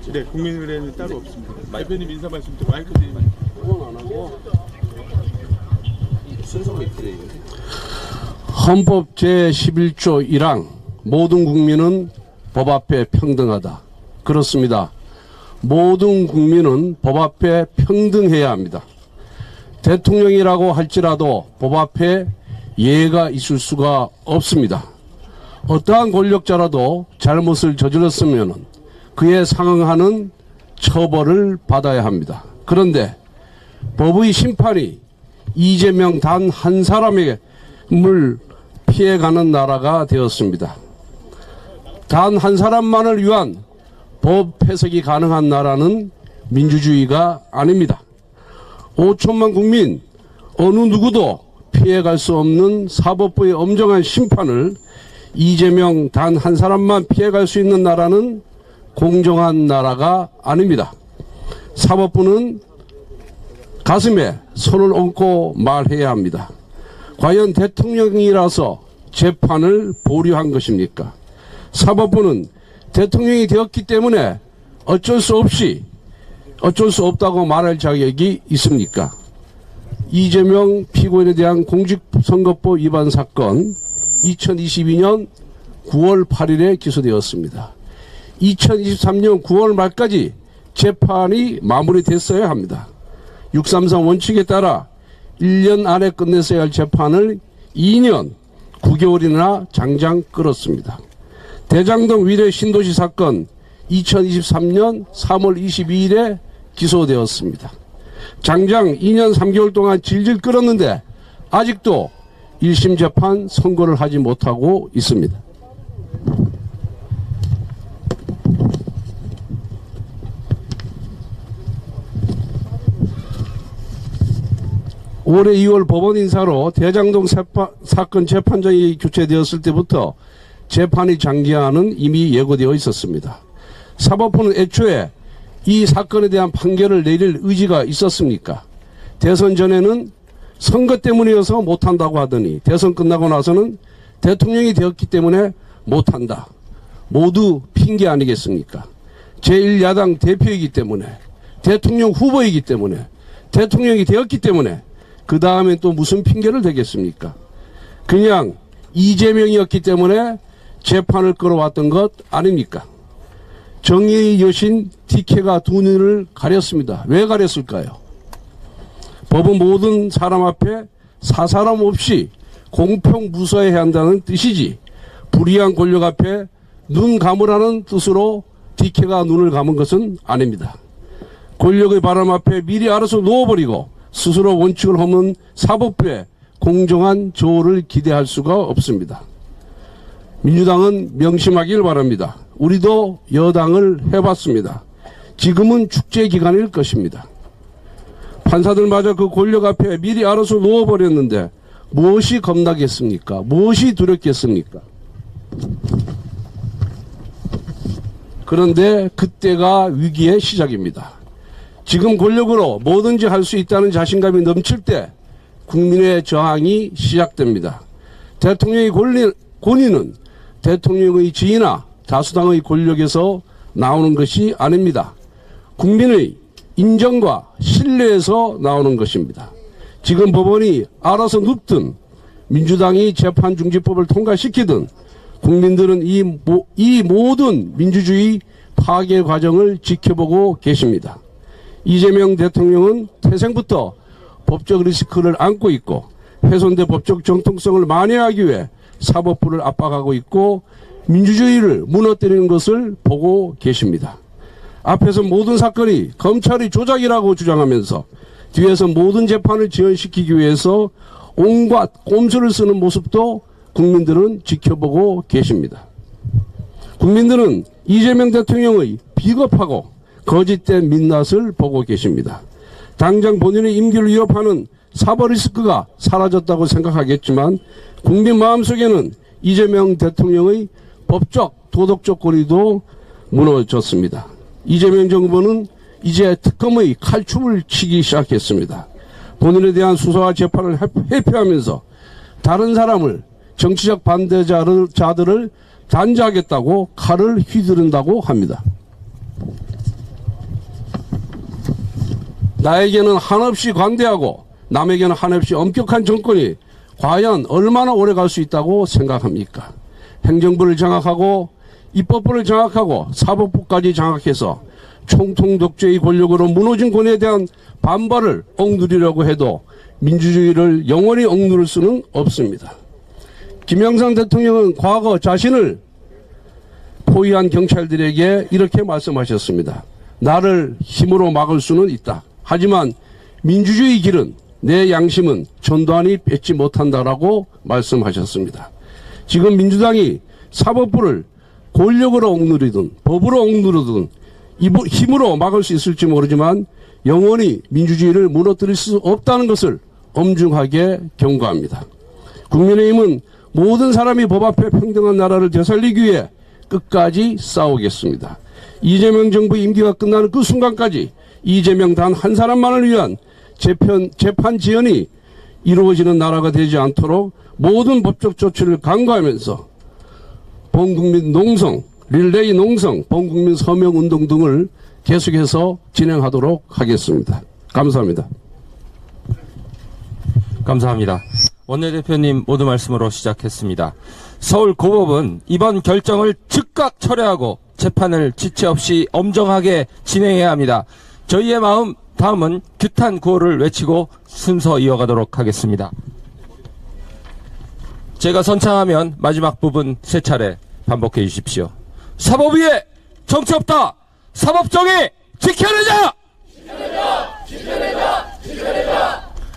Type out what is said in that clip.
있죠. 네, 국민의힘은 따로 없습니다. 대표님 인사 말씀 좀 마이크 좀. 그건 안 하고 순서가 있더래요. 헌법 제11조 1항 모든 국민은 법 앞에 평등하다. 그렇습니다. 모든 국민은 법 앞에 평등해야 합니다. 대통령이라고 할지라도 법 앞에 예가 있을 수가 없습니다. 어떠한 권력자라도 잘못을 저질렀으면 그에 상응하는 처벌을 받아야 합니다. 그런데 법의 심판이 이재명 단 한 사람의 물 피해가는 나라가 되었습니다. 단 한 사람만을 위한 법 해석이 가능한 나라는 민주주의가 아닙니다. 5천만 국민 어느 누구도 피해갈 수 없는 사법부의 엄정한 심판을 이재명 단 한 사람만 피해갈 수 있는 나라는 공정한 나라가 아닙니다. 사법부는 가슴에 손을 얹고 말해야 합니다. 과연 대통령이라서 재판을 보류한 것입니까? 사법부는 대통령이 되었기 때문에 어쩔 수 없다고 말할 자격이 있습니까? 이재명 피고인에 대한 공직선거법 위반 사건 2022년 9월 8일에 기소되었습니다. 2023년 9월 말까지 재판이 마무리됐어야 합니다. 633 원칙에 따라 1년 안에 끝냈어야 할 재판을 2년 9개월이나 장장 끌었습니다. 대장동 위례 신도시 사건 2023년 3월 22일에 기소되었습니다. 장장 2년 3개월 동안 질질 끌었는데 아직도 1심 재판 선고를 하지 못하고 있습니다. 올해 2월 법원 인사로 대장동 사건 재판장이 교체되었을 때부터 재판이 장기화는 이미 예고되어 있었습니다. 사법부는 애초에 이 사건에 대한 판결을 내릴 의지가 있었습니까? 대선 전에는 선거 때문이어서 못한다고 하더니 대선 끝나고 나서는 대통령이 되었기 때문에 못한다. 모두 핑계 아니겠습니까? 제1야당 대표이기 때문에, 대통령 후보이기 때문에, 대통령이 되었기 때문에 그 다음에 또 무슨 핑계를 대겠습니까? 그냥 이재명이었기 때문에 재판을 끌어왔던 것 아닙니까? 정의의 여신 TK가 두 눈을 가렸습니다. 왜 가렸을까요? 법은 모든 사람 앞에 사사람 없이 공평 무서워해야 한다는 뜻이지 불의한 권력 앞에 눈 감으라는 뜻으로 TK가 눈을 감은 것은 아닙니다. 권력의 바람 앞에 미리 알아서 놓아버리고 스스로 원칙을 허문 사법부에 공정한 조를 기대할 수가 없습니다. 민주당은 명심하길 바랍니다. 우리도 여당을 해봤습니다. 지금은 축제 기간일 것입니다. 판사들마저 그 권력 앞에 미리 알아서 놓아버렸는데 무엇이 겁나겠습니까? 무엇이 두렵겠습니까? 그런데 그때가 위기의 시작입니다. 지금 권력으로 뭐든지 할 수 있다는 자신감이 넘칠 때 국민의 저항이 시작됩니다. 대통령의 권위는 대통령의 지위나 다수당의 권력에서 나오는 것이 아닙니다. 국민의 인정과 신뢰에서 나오는 것입니다. 지금 법원이 알아서 눕든 민주당이 재판중지법을 통과시키든 국민들은 이 모든 민주주의 파괴 과정을 지켜보고 계십니다. 이재명 대통령은 태생부터 법적 리스크를 안고 있고 훼손된 법적 정통성을 만회하기 위해 사법부를 압박하고 있고 민주주의를 무너뜨리는 것을 보고 계십니다. 앞에서 모든 사건이 검찰의 조작이라고 주장하면서 뒤에서 모든 재판을 지연시키기 위해서 온갖 꼼수를 쓰는 모습도 국민들은 지켜보고 계십니다. 국민들은 이재명 대통령의 비겁하고 거짓된 민낯을 보고 계십니다. 당장 본인의 임기를 위협하는 사법 리스크가 사라졌다고 생각하겠지만 국민 마음속에는 이재명 대통령의 법적 도덕적 권위도 무너졌습니다. 이재명 정부는 이제 특검의 칼춤을 치기 시작했습니다. 본인에 대한 수사와 재판을 회피하면서 다른 사람을 정치적 반대자들을 단죄하겠다고 칼을 휘두른다고 합니다. 나에게는 한없이 관대하고 남에게는 한없이 엄격한 정권이 과연 얼마나 오래 갈 수 있다고 생각합니까? 행정부를 장악하고 입법부를 장악하고 사법부까지 장악해서 총통 독재의 권력으로 무너진 권에 대한 반발을 억누르려고 해도 민주주의를 영원히 억누를 수는 없습니다. 김영삼 대통령은 과거 자신을 포위한 경찰들에게 이렇게 말씀하셨습니다. 나를 힘으로 막을 수는 있다. 하지만 민주주의 길은 내 양심은 전두환이 뺏지 못한다라고 말씀하셨습니다. 지금 민주당이 사법부를 권력으로 억누르든 법으로 억누르든 힘으로 막을 수 있을지 모르지만 영원히 민주주의를 무너뜨릴 수 없다는 것을 엄중하게 경고합니다. 국민의힘은 모든 사람이 법 앞에 평등한 나라를 되살리기 위해 끝까지 싸우겠습니다. 이재명 정부 임기가 끝나는 그 순간까지 이재명 단 한 사람만을 위한 재판 지연이 이루어지는 나라가 되지 않도록 모든 법적 조치를 강구하면서 범국민 농성, 릴레이 농성, 범국민 서명 운동 등을 계속해서 진행하도록 하겠습니다. 감사합니다. 감사합니다. 원내대표님 모두 말씀으로 시작했습니다. 서울고법은 이번 결정을 즉각 철회하고 재판을 지체 없이 엄정하게 진행해야 합니다. 저희의 다음은 규탄 구호를 외치고 순서 이어가도록 하겠습니다. 제가 선창하면 마지막 부분 3차례 반복해 주십시오. 사법 위에 정치 없다. 사법정의 지켜내자! 지켜내자! 지켜내자! 지켜내자!